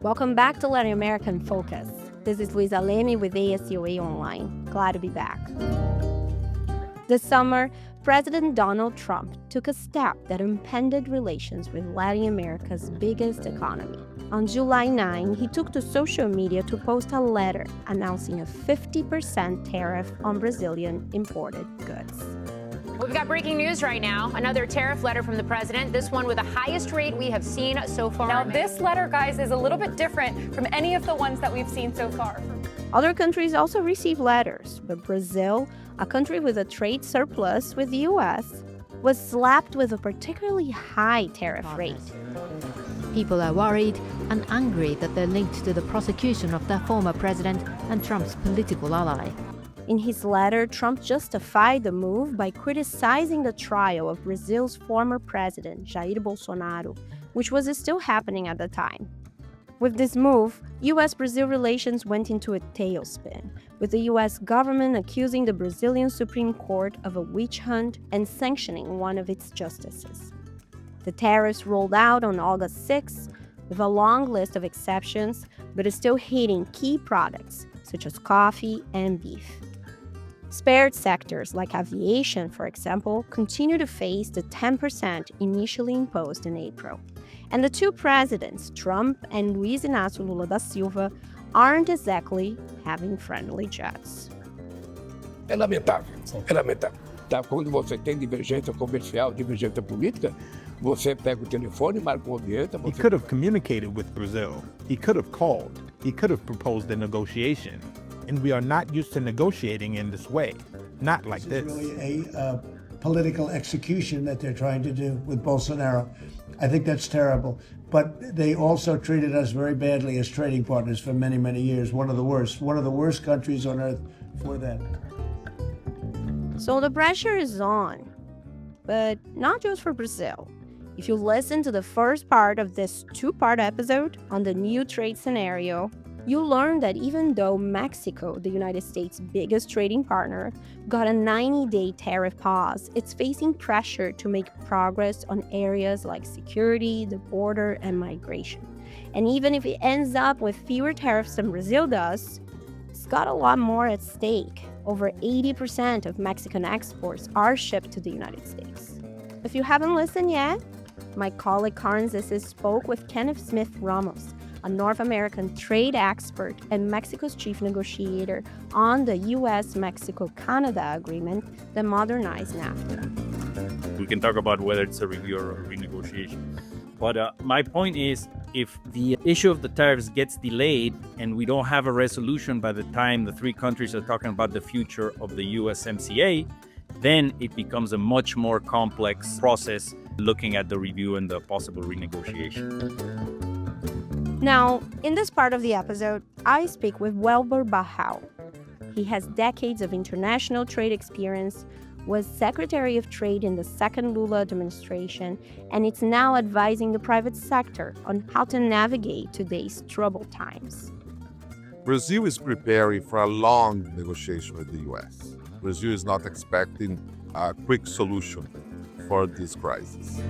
Welcome back to Latin America in Focus. This is Luisa Leme with ASCOA Online. Glad to be back. This summer, President Donald Trump took a step that impeded relations with Latin America's biggest economy. On July 9, he took to social media to post a letter announcing a 50% tariff on Brazilian imported goods. We've got breaking news right now. Another tariff letter from the president, this one with the highest rate we have seen so far. Now, this letter, guys, is a little bit different from any of the ones that we've seen so far. Other countries also received letters, but Brazil, a country with a trade surplus with the U.S., was slapped with a particularly high tariff rate. People are worried and angry that they're linked to the prosecution of their former president and Trump's political ally. In his letter, Trump justified the move by criticizing the trial of Brazil's former president, Jair Bolsonaro, which was still happening at the time. With this move, U.S.-Brazil relations went into a tailspin, with the U.S. government accusing the Brazilian Supreme Court of a witch hunt and sanctioning one of its justices. The tariffs rolled out on August 6, with a long list of exceptions, but is still hitting key products such as coffee and beef. Spared sectors like aviation, for example, continue to face the 10% initially imposed in April. And the two presidents, Trump and Luiz Inácio Lula da Silva, aren't exactly having friendly chats. É lamentável. Tá? Quando você tem divergência comercial, divergência política, você pega o telefone, marca uma audiência. He could have communicated with Brazil. He could have called. He could have proposed a negotiation. And we are not used to negotiating in this way. Not like this. It's really a political execution that they're trying to do with Bolsonaro. I think that's terrible. But they also treated us very badly as trading partners for many, many years. One of the worst countries on earth for that. So the pressure is on, but not just for Brazil. If you listen to the first part of this two-part episode on the new trade scenario, you learn that even though Mexico, the United States' biggest trading partner, got a 90-day tariff pause, it's facing pressure to make progress on areas like security, the border, and migration. And even if it ends up with fewer tariffs than Brazil does, it's got a lot more at stake. Over 80% of Mexican exports are shipped to the United States. If you haven't listened yet, my colleague Karen Zissis spoke with Kenneth Smith Ramos, a North American trade expert and Mexico's chief negotiator on the U.S.-Mexico-Canada agreement that modernized NAFTA. We can talk about whether it's a review or a renegotiation. But my point is, if the issue of the tariffs gets delayed and we don't have a resolution by the time the three countries are talking about the future of the USMCA, then it becomes a much more complex process looking at the review and the possible renegotiation. Now, in this part of the episode, I speak with Welber Barral. He has decades of international trade experience, was Secretary of Trade in the second Lula administration, and it's now advising the private sector on how to navigate today's troubled times. Brazil is preparing for a long negotiation with the U.S. Brazil is not expecting a quick solution for this crisis.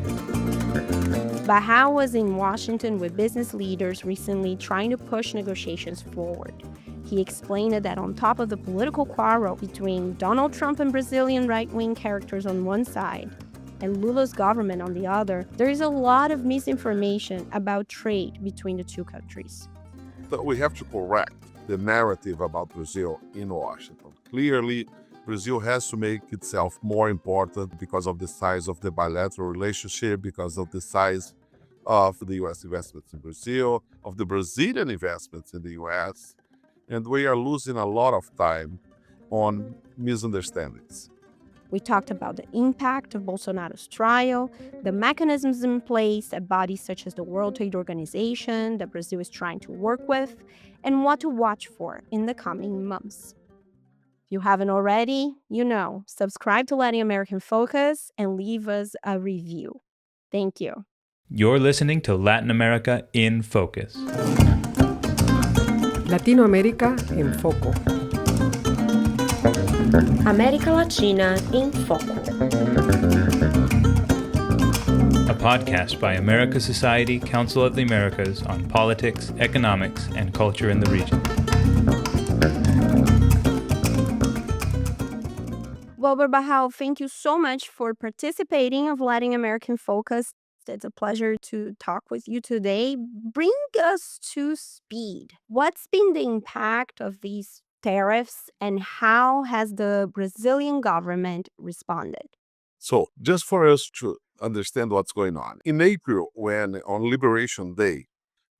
Barral was in Washington with business leaders recently trying to push negotiations forward. He explained that on top of the political quarrel between Donald Trump and Brazilian right-wing characters on one side and Lula's government on the other, there is a lot of misinformation about trade between the two countries. But we have to correct the narrative about Brazil in Washington. Clearly, Brazil has to make itself more important because of the size of the bilateral relationship, because of the size of the U.S. investments in Brazil, of the Brazilian investments in the U.S., and we are losing a lot of time on misunderstandings. We talked about the impact of Bolsonaro's trial, the mechanisms in place at bodies such as the World Trade Organization that Brazil is trying to work with, and what to watch for in the coming months. If you haven't already, subscribe to Latin American Focus and leave us a review. Thank you. You're listening to Latin America in Focus. Latinoamérica en Foco. América Latina em Foco. A podcast by America Society, Council of the Americas on politics, economics, and culture in the region. Welber Barral, thank you so much for participating of Latin American Focus. It's a pleasure to talk with you today. Bring us to speed. What's been the impact of these tariffs and how has the Brazilian government responded? So, just for us to understand what's going on, in April, when on Liberation Day,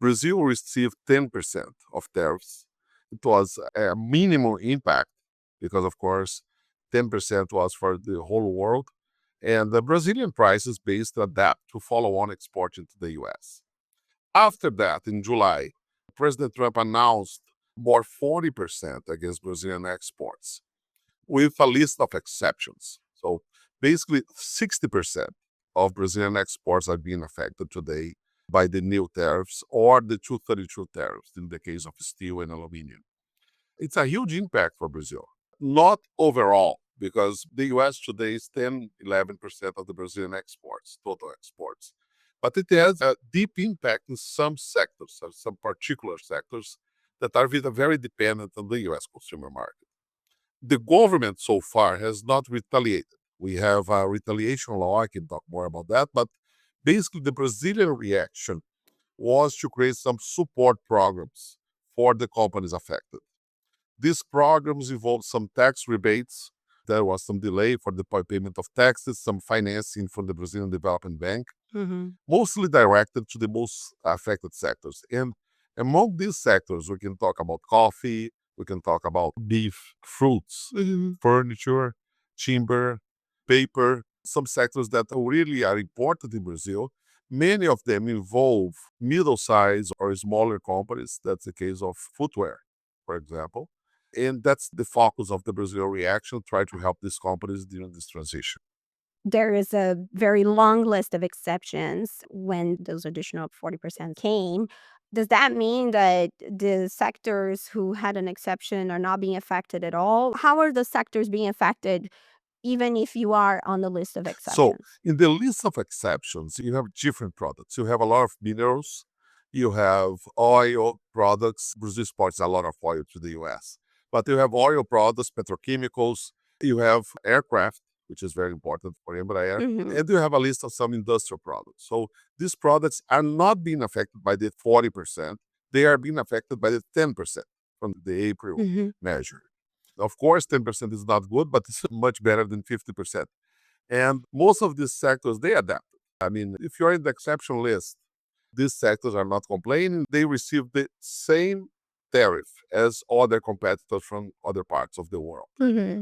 Brazil received 10% of tariffs. It was a minimum impact because, of course, 10% was for the whole world. And the Brazilian prices based adapt to follow on export into the US. After that, in July, President Trump announced more 40% against Brazilian exports with a list of exceptions. So basically, 60% of Brazilian exports are being affected today by the new tariffs or the 232 tariffs in the case of steel and aluminum. It's a huge impact for Brazil. Not overall, because the US today is 10-11% of the Brazilian exports, total exports. But it has a deep impact in some sectors, some particular sectors that are very dependent on the US consumer market. The government so far has not retaliated. We have a retaliation law, I can talk more about that, but basically the Brazilian reaction was to create some support programs for the companies affected. These programs involved some tax rebates. There was some delay for the payment of taxes, some financing from the Brazilian Development Bank, mostly directed to the most affected sectors. And among these sectors, we can talk about coffee, we can talk about beef, fruits, furniture, timber, paper, some sectors that really are important in Brazil. Many of them involve middle-sized or smaller companies. That's the case of footwear, for example. And that's the focus of the Brazilian reaction, try to help these companies during this transition. There is a very long list of exceptions when those additional 40% came. Does that mean that the sectors who had an exception are not being affected at all? How are the sectors being affected even if you are on the list of exceptions? So, in the list of exceptions, you have different products. You have a lot of minerals, you have oil products. Brazil exports a lot of oil to the US. But you have oil products, petrochemicals, you have aircraft, which is very important for Embraer, and you have a list of some industrial products. So these products are not being affected by the 40%. They are being affected by the 10% from the April measure. Of course, 10% is not good, but it's much better than 50%. And most of these sectors, they adapted. I mean, if you're in the exception list, these sectors are not complaining. They receive the same tariff as other competitors from other parts of the world.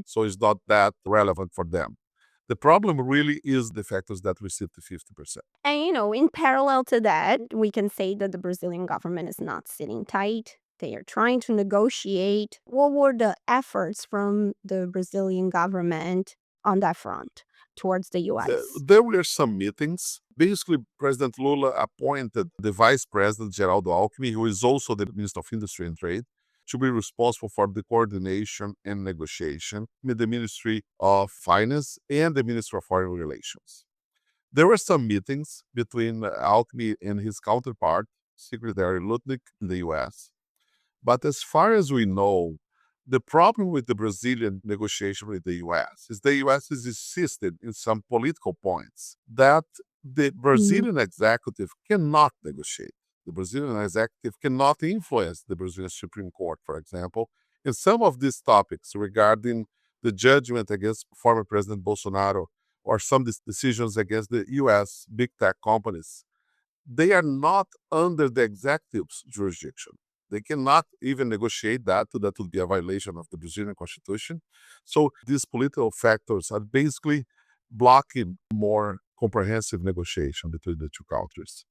So it's not that relevant for them. The problem really is the factors that receive the 50%. And, in parallel to that, we can say that the Brazilian government is not sitting tight. They are trying to negotiate. What were the efforts from the Brazilian government on that front towards the US? There were some meetings. Basically, President Lula appointed the Vice President, Geraldo Alckmin, who is also the Minister of Industry and Trade, to be responsible for the coordination and negotiation with the Ministry of Finance and the Ministry of Foreign Relations. There were some meetings between Alckmin and his counterpart, Secretary Lutnick, in the US. But as far as we know, the problem with the Brazilian negotiation with the US is the US has insisted in some political points that the Brazilian executive cannot negotiate. The Brazilian executive cannot influence the Brazilian Supreme Court, for example. And some of these topics regarding the judgment against former President Bolsonaro or some decisions against the US big tech companies, they are not under the executive's jurisdiction. They cannot even negotiate that. That would be a violation of the Brazilian Constitution. So these political factors are basically blocking more comprehensive negotiation between the two countries.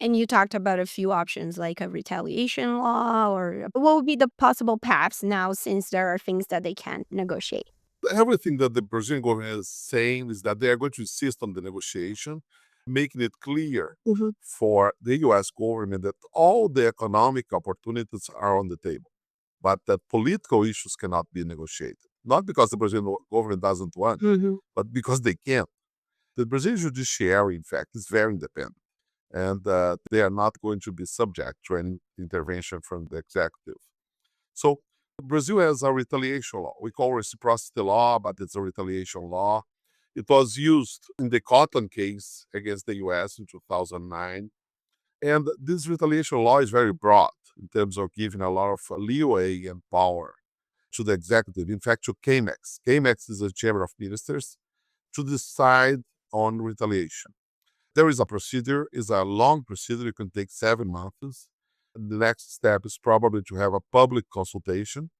And you talked about a few options like a retaliation law, or what would be the possible paths now since there are things that they can't negotiate? Everything that the Brazilian government is saying is that they are going to insist on the negotiation, making it clear for the US government that all the economic opportunities are on the table, but that political issues cannot be negotiated. Not because the Brazilian government doesn't want, but because they can't. The Brazilian judiciary, in fact, is very independent, and they are not going to be subject to any intervention from the executive. So Brazil has a retaliation law. We call reciprocity law, but it's a retaliation law. It was used in the Cotton case against the U.S. in 2009. And this retaliation law is very broad in terms of giving a lot of leeway and power to the executive, in fact, to CAMEX. CAMEX is a chamber of ministers to decide on retaliation. There is a procedure, it's a long procedure, it can take 7 months. The next step is probably to have a public consultation.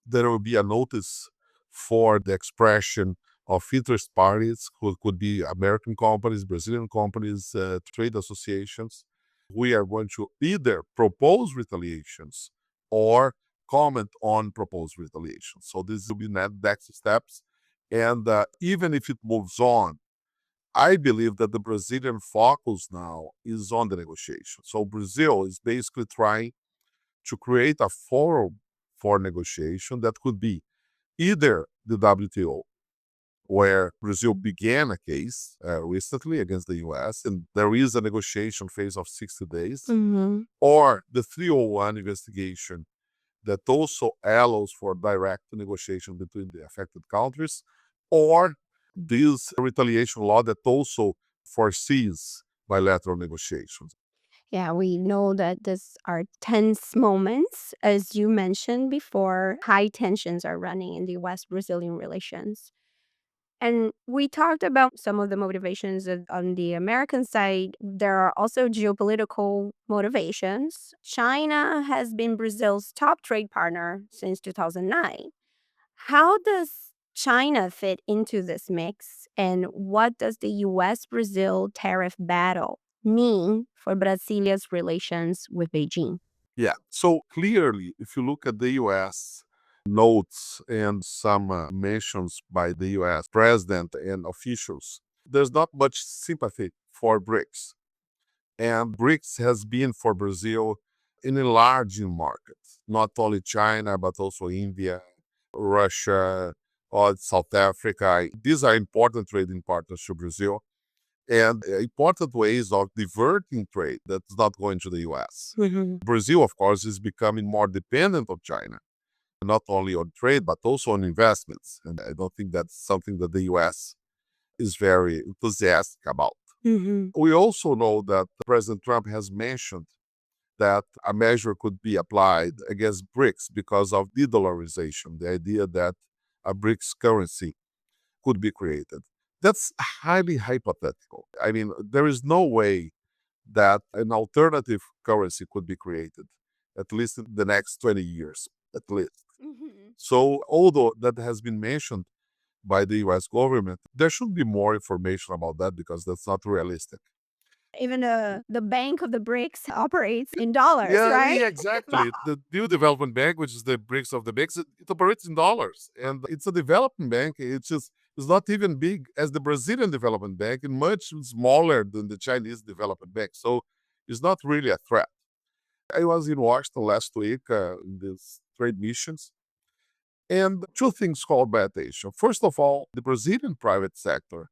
There will be a notice for the expression of interest parties, who could be American companies, Brazilian companies, trade associations. We are going to either propose retaliations or comment on proposed retaliations. So this will be next steps. And even if it moves on, I believe that the Brazilian focus now is on the negotiation. So Brazil is basically trying to create a forum for negotiation that could be either the WTO, where Brazil began a case recently against the U.S., and there is a negotiation phase of 60 days, or the 301 investigation that also allows for direct negotiation between the affected countries, or this retaliation law that also foresees bilateral negotiations. Yeah, we know that these are tense moments. As you mentioned before, high tensions are running in the US Brazilian relations. And we talked about some of the motivations on the American side. There are also geopolitical motivations. China has been Brazil's top trade partner since 2009. How does China fit into this mix? And what does the US Brazil tariff battle mean for Brasilia's relations with Beijing? Yeah, so clearly, if you look at the U.S. notes and some mentions by the U.S. president and officials, there's not much sympathy for BRICS. And BRICS has been for Brazil an enlarging market, not only China, but also India, Russia, or South Africa. These are important trading partners to Brazil and important ways of diverting trade that's not going to the U.S. Brazil, of course, is becoming more dependent on China, not only on trade, but also on investments. And I don't think that's something that the U.S. is very enthusiastic about. We also know that President Trump has mentioned that a measure could be applied against BRICS because of de-dollarization, the idea that a BRICS currency could be created. That's highly hypothetical. I mean, there is no way that an alternative currency could be created, at least in the next 20 years, at least. So although that has been mentioned by the US government, there should be more information about that because that's not realistic. Even the Bank of the BRICS operates in dollars, Yeah, right? exactly. The new development bank, which is the BRICS of the BRICS, it operates in dollars. And it's a development bank. It's not even big as the Brazilian development bank and much smaller than the Chinese development bank. So it's not really a threat. I was in Washington last week in these trade missions. And two things called my attention. First of all, the Brazilian private sector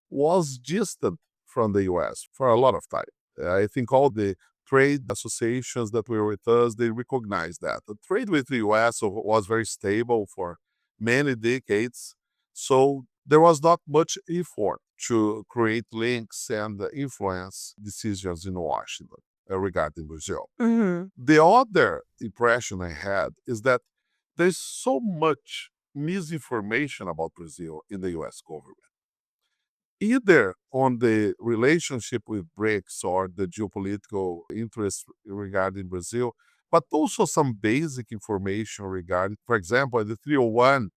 was distant from the US for a lot of time. I think all the trade associations that were with us, they recognize that. The trade with the US was very stable for many decades. So there was not much effort to create links and influence decisions in Washington regarding Brazil. The other impression I had is that there's so much misinformation about Brazil in the US government, either on the relationship with BRICS or the geopolitical interests regarding Brazil, but also some basic information regarding, for example, the 301.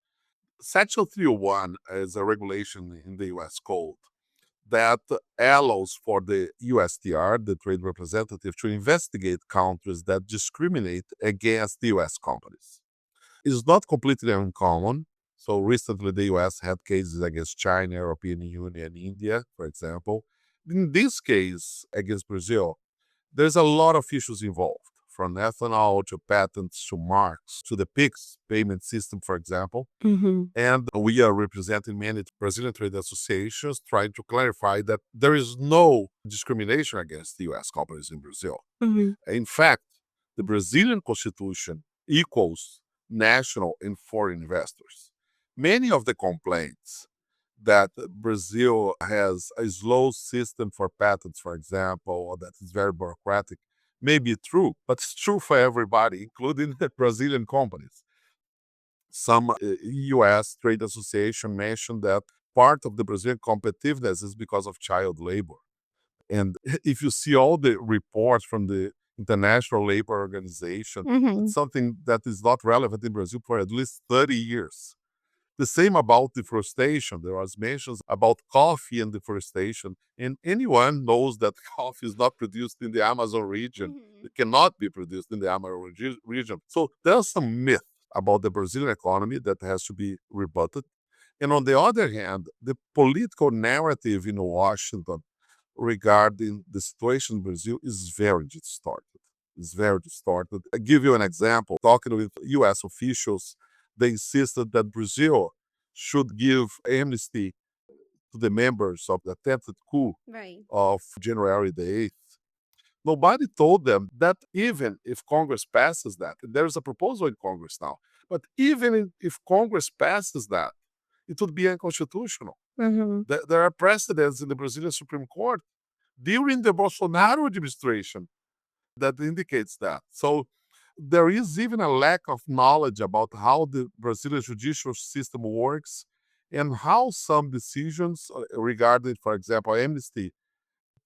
Section 301 is a regulation in the US Code that allows for the USTR, the trade representative, to investigate countries that discriminate against the US companies. It's not completely uncommon. So recently, the US had cases against China, European Union, and India, for example. In this case, against Brazil, there's a lot of issues involved. from ethanol to patents to marks to the PIX payment system, for example. And we are representing many Brazilian trade associations trying to clarify that there is no discrimination against the U.S. companies in Brazil. In fact, the Brazilian constitution equals national and foreign investors. Many of the complaints that Brazil has a slow system for patents, for example, or that is very bureaucratic, may be true, but it's true for everybody, including the Brazilian companies. Some U.S. trade association mentioned that part of the Brazilian competitiveness is because of child labor. And if you see all the reports from the International Labor Organization, it's something that is not relevant in Brazil for at least 30 years. The same about deforestation. There was mentions about coffee and deforestation, and anyone knows that coffee is not produced in the Amazon region. It cannot be produced in the Amazon region. So there's some myth about the Brazilian economy that has to be rebutted. And on the other hand, the political narrative in Washington regarding the situation in Brazil is very distorted. It's very distorted. I'll give you an example. Talking with U.S. officials, they insisted that Brazil should give amnesty to the members of the attempted coup of January the 8th. Nobody told them that even if Congress passes that, there's a proposal in Congress now, but even if Congress passes that, it would be unconstitutional. There are precedents in the Brazilian Supreme Court during the Bolsonaro administration that indicates that. So there is even a lack of knowledge about how the Brazilian judicial system works and how some decisions regarding, for example, amnesty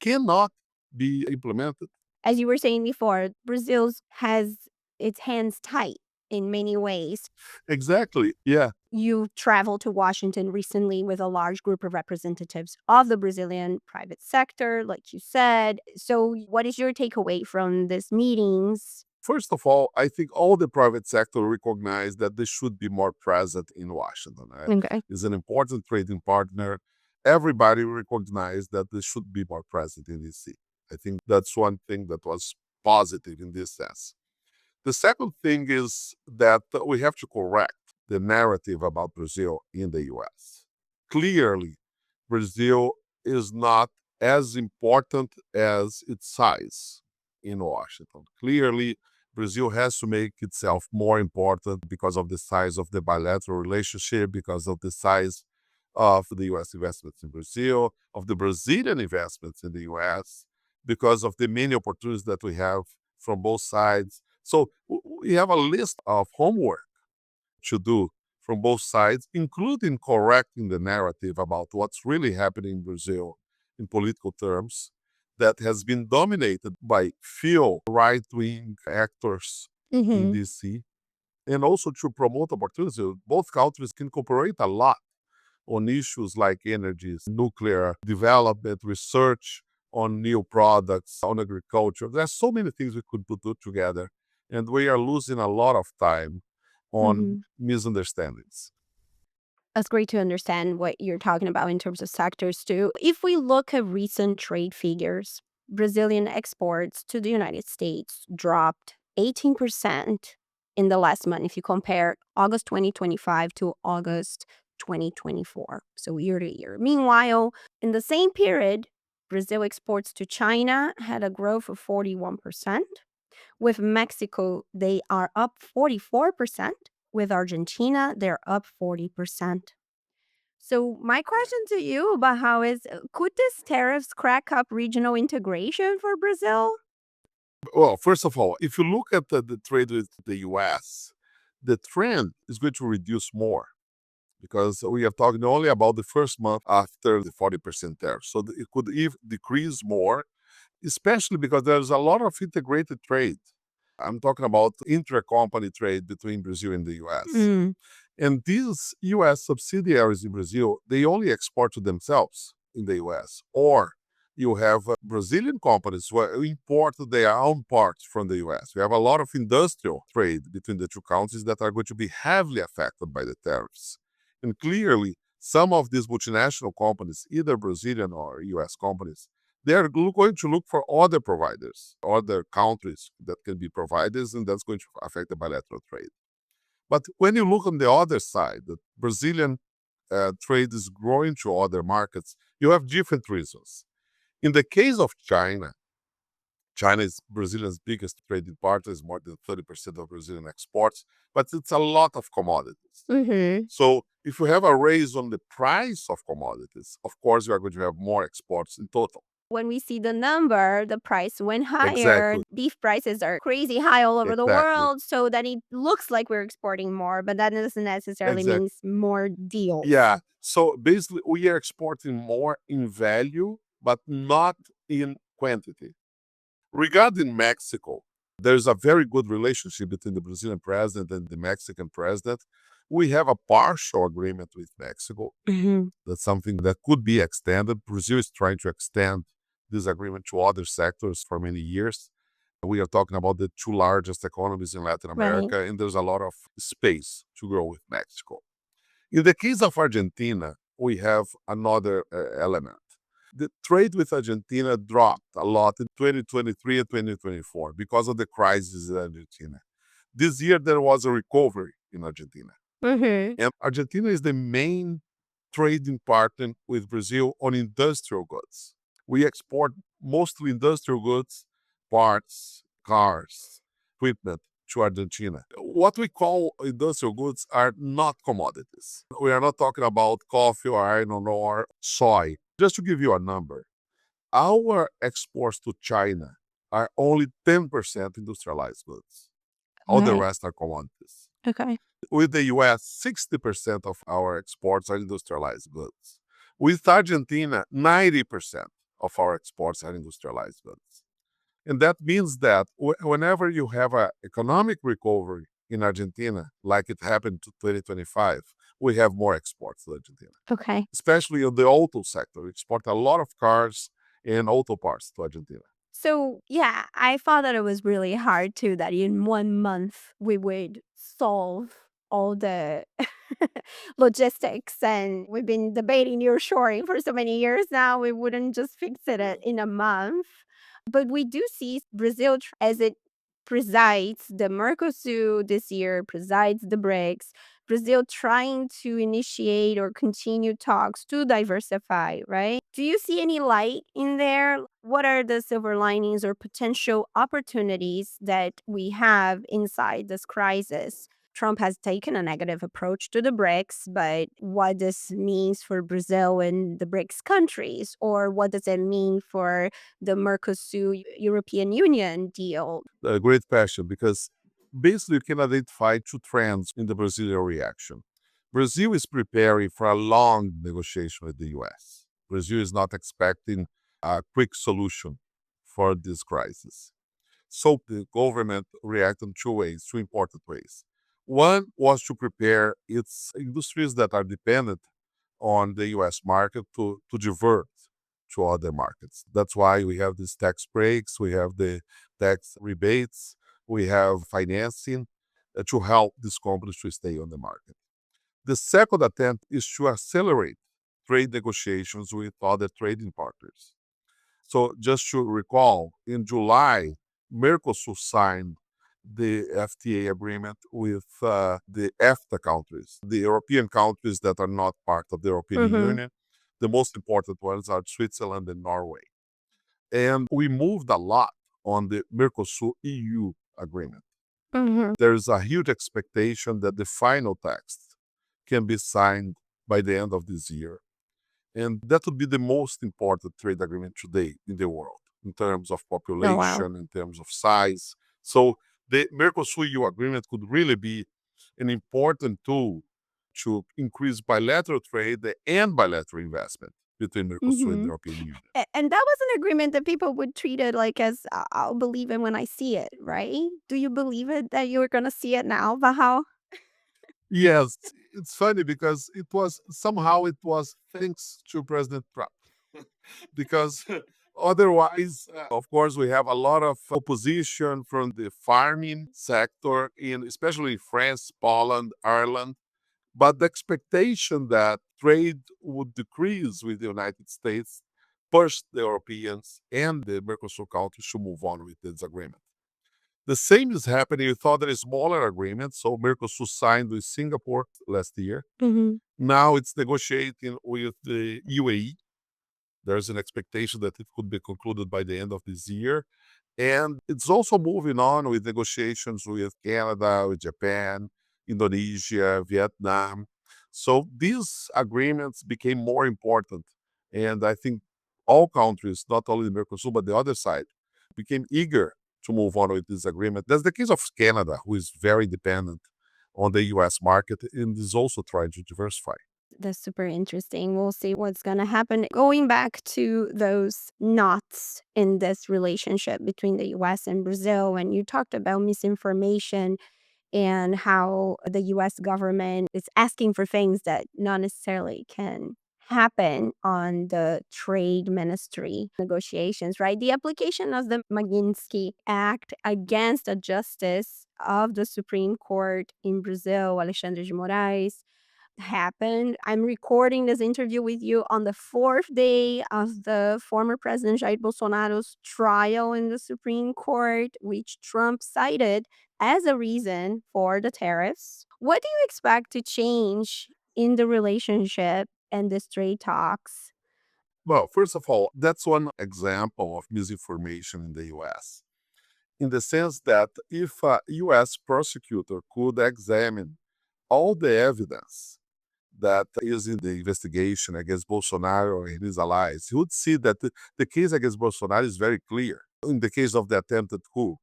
cannot be implemented. As you were saying before, Brazil has its hands tight in many ways. Exactly, yeah. You traveled to Washington recently with a large group of representatives of the Brazilian private sector, like you said. So what is your takeaway from these meetings? First of all, I think all the private sector recognize that they should be more present in Washington. Okay. It's an important trading partner. Everybody recognized that they should be more present in D.C. I think that's one thing that was positive in this sense. The second thing is that we have to correct the narrative about Brazil in the U.S. Clearly, Brazil is not as important as its size in Washington. Clearly, Brazil has to make itself more important because of the size of the bilateral relationship, because of the size of the U.S. investments in Brazil, of the Brazilian investments in the U.S., because of the many opportunities that we have from both sides. So we have a list of homework to do from both sides, including correcting the narrative about what's really happening in Brazil in political terms that has been dominated by few right-wing actors in D.C., and also to promote opportunities. Both countries can cooperate a lot on issues like energy, nuclear development, research on new products, on agriculture. There's so many things we could do together, and we are losing a lot of time on misunderstandings. That's great to understand what you're talking about in terms of sectors too. If we look at recent trade figures, Brazilian exports to the United States dropped 18% in the last month if you compare August 2025 to August 2024, so year to year. Meanwhile, in the same period, Brazil exports to China had a growth of 41%. With Mexico, they are up 44%. With Argentina, they're up 40%. So my question to you about could this tariffs crack up regional integration for Brazil? Well, first of all, if you look at the trade with the U.S., the trend is going to reduce more because we are talking only about the first month after the 40% tariff. So it could even decrease more, especially because there's a lot of integrated trade. I'm talking about intra-company trade between Brazil and the U.S. And these U.S. subsidiaries in Brazil, they only export to themselves in the U.S. Or you have Brazilian companies who import their own parts from the U.S. We have a lot of industrial trade between the two countries that are going to be heavily affected by the tariffs. And clearly, some of these multinational companies, either Brazilian or U.S. companies, they're going to look for other providers, other countries that can be providers, and that's going to affect the bilateral trade. But when you look on the other side, the Brazilian trade is growing to other markets, you have different reasons. In the case of China, China is Brazilian's biggest trading partner, is more than 30% of Brazilian exports, but it's a lot of commodities. Mm-hmm. So if you have a raise on the price of commodities, of course, you are going to have more exports in total. When we see the number, the price went higher. Exactly. Beef prices are crazy high all over the Exactly. world, so that it looks like we're exporting more, but that doesn't necessarily Exactly. means more deals. Yeah. So basically, we are exporting more in value, but not in quantity. Regarding Mexico, there's a very good relationship between the Brazilian president and the Mexican president. We have a partial agreement with Mexico. Mm-hmm. That's something that could be extended. Brazil is trying to extend this agreement to other sectors for many years. We are talking about the two largest economies in Latin America, and there's a lot of space to grow with Mexico. In the case of Argentina, we have another element. The trade with Argentina dropped a lot in 2023 and 2024 because of the crisis in Argentina. This year, there was a recovery in Argentina. Mm-hmm. And Argentina is the main trading partner with Brazil on industrial goods. We export mostly industrial goods, parts, cars, equipment to Argentina. What we call industrial goods are not commodities. We are not talking about coffee or iron ore, soy. Just to give you a number, our exports to China are only 10% industrialized goods. All the rest are commodities. Okay. With the US, 60% of our exports are industrialized goods. With Argentina, 90% of our exports are industrialized goods. And that means that whenever you have an economic recovery in Argentina, like it happened to 2025, we have more exports to Argentina. Okay. Especially in the auto sector. We export a lot of cars and auto parts to Argentina. So, yeah, I thought that it was really hard too, that in 1 month we would solve all the logistics. And we've been debating nearshoring for so many years now. We wouldn't just fix it in a month. But we do see Brazil as it presides the Mercosur this year, presides the BRICS. Brazil trying to initiate or continue talks to diversify, right? Do you see any light in there? What are the silver linings or potential opportunities that we have inside this crisis? Trump has taken a negative approach to the BRICS, but what this means for Brazil and the BRICS countries, or what does it mean for the Mercosur European Union deal? A great question, because basically you can identify two trends in the Brazilian reaction. Brazil is preparing for a long negotiation with the US. Brazil is not expecting a quick solution for this crisis. So the government reacted in two ways, two important ways. One was to prepare its industries that are dependent on the US market to divert to other markets. That's why we have these tax breaks, we have the tax rebates, we have financing to help these companies to stay on the market. The second attempt is to accelerate trade negotiations with other trading partners. So just to recall, in July, Mercosur signed the FTA agreement with the EFTA countries, the European countries that are not part of the European Union. The most important ones are Switzerland and Norway. And we moved a lot on the Mercosur EU agreement. There is a huge expectation that the final text can be signed by the end of this year. And that would be the most important trade agreement today in the world, in terms of population, in terms of size. So the Mercosur EU agreement could really be an important tool to increase bilateral trade and bilateral investment between Mercosur and the European Union. And that was an agreement that people would treat it like as I'll believe it when I see it, right? Do you believe it that you're going to see it now, Vahal? Yes, it's funny because it was thanks to President Trump. Because otherwise, of course, we have a lot of opposition from the farming sector, especially France, Poland, Ireland. But the expectation that trade would decrease with the United States pushed the Europeans and the Mercosur countries to move on with this agreement. The same is happening with other smaller agreements. So Mercosur signed with Singapore last year. Now it's negotiating with the UAE. There's an expectation that it could be concluded by the end of this year. And it's also moving on with negotiations with Canada, with Japan, Indonesia, Vietnam. So these agreements became more important. And I think all countries, not only Mercosur, but the other side, became eager to move on with this agreement. That's the case of Canada, who is very dependent on the US market and is also trying to diversify. That's super interesting. We'll see what's going to happen. Going back to those knots in this relationship between the US and Brazil, and you talked about misinformation and how the US government is asking for things that not necessarily can happen on the trade ministry negotiations, right? The application of the Magnitsky Act against a justice of the Supreme Court in Brazil, Alexandre de Moraes, happened. I'm recording this interview with you on the fourth day of the former President Jair Bolsonaro's trial in the Supreme Court, which Trump cited as a reason for the tariffs. What do you expect to change in the relationship and the trade talks? Well, first of all, that's one example of misinformation in the US, in the sense that if a US prosecutor could examine all the evidence that is in the investigation against Bolsonaro and his allies, you would see that the case against Bolsonaro is very clear in the case of the attempted coup.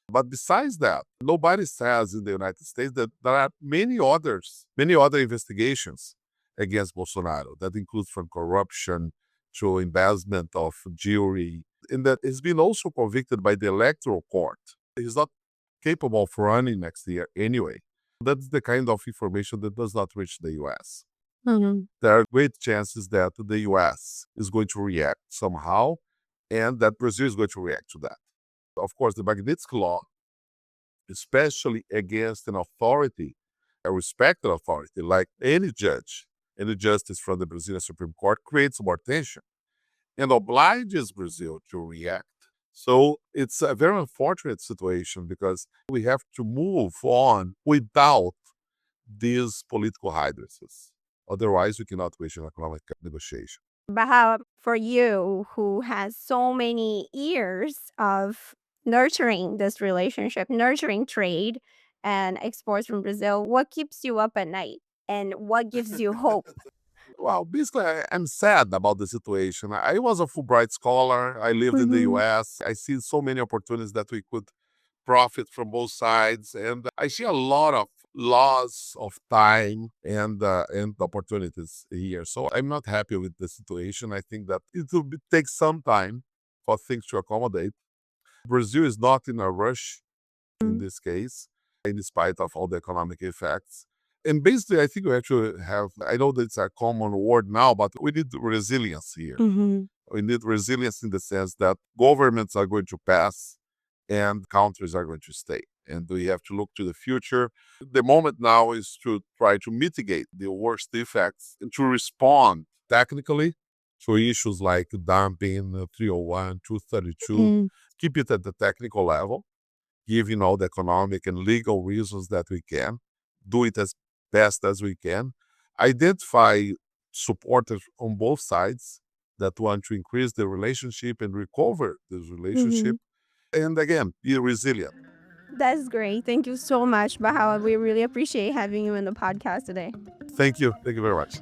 But besides that, nobody says in the United States that there are many other investigations against Bolsonaro that include from corruption to embezzlement of jewelry, and that he's been also convicted by the electoral court. He's not capable of running next year anyway. That's the kind of information that does not reach the US. There are great chances that the US is going to react somehow and that Brazil is going to react to that. Of course, the Magnitsky Law, especially against an authority, a respected authority, like any judge, any justice from the Brazilian Supreme Court, creates more tension and obliges Brazil to react. So it's a very unfortunate situation because we have to move on without these political hydrances. Otherwise, we cannot reach an economic negotiation. But for you, who has so many years of nurturing this relationship, nurturing trade and exports from Brazil, what keeps you up at night and what gives you hope? Well, basically, I'm sad about the situation. I was a Fulbright scholar. I lived in the US. I see so many opportunities that we could profit from both sides. And I see a lot of loss of time and opportunities here. So I'm not happy with the situation. I think that it will take some time for things to accommodate. Brazil is not in a rush in this case, in spite of all the economic effects. And basically, I think we actually have, I know that it's a common word now, but we need resilience here. We need resilience in the sense that governments are going to pass and countries are going to stay. And we have to look to the future. The moment now is to try to mitigate the worst effects and to respond technically to issues like dumping, 301, 232, keep it at the technical level, given all the economic and legal reasons that we can, do it as best as we can, identify supporters on both sides that want to increase the relationship and recover this relationship, and again, be resilient. That's great. Thank you so much, Bahal. We really appreciate having you in the podcast today. Thank you. Thank you very much.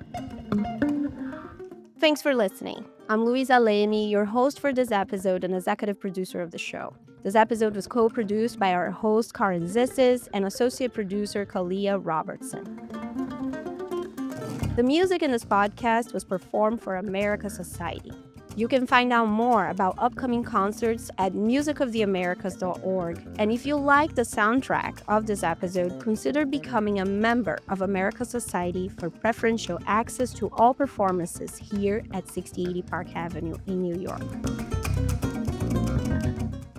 Thanks for listening. I'm Luisa Lemi, your host for this episode and executive producer of the show. This episode was co-produced by our host, Karen Zissis, and associate producer, Kalia Robertson. The music in this podcast was performed for America Society. You can find out more about upcoming concerts at musicoftheamericas.org. And if you like the soundtrack of this episode, consider becoming a member of America Society for preferential access to all performances here at 6080 Park Avenue in New York.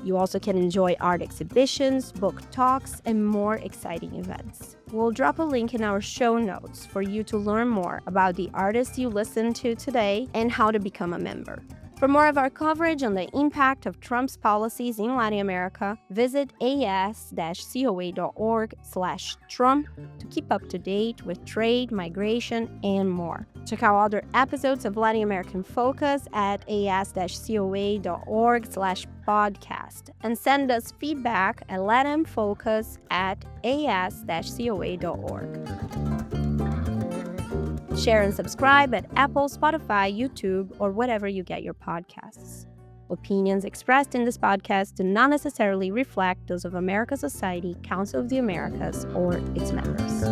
You also can enjoy art exhibitions, book talks, and more exciting events. We'll drop a link in our show notes for you to learn more about the artists you listened to today and how to become a member. For more of our coverage on the impact of Trump's policies in Latin America, visit as-coa.org/Trump to keep up to date with trade, migration, and more. Check out other episodes of Latin American Focus at as-coa.org/podcast and send us feedback at latinfocus@as-coa.org. Share and subscribe at Apple, Spotify, YouTube, or wherever you get your podcasts. Opinions expressed in this podcast do not necessarily reflect those of America Society, Council of the Americas, or its members.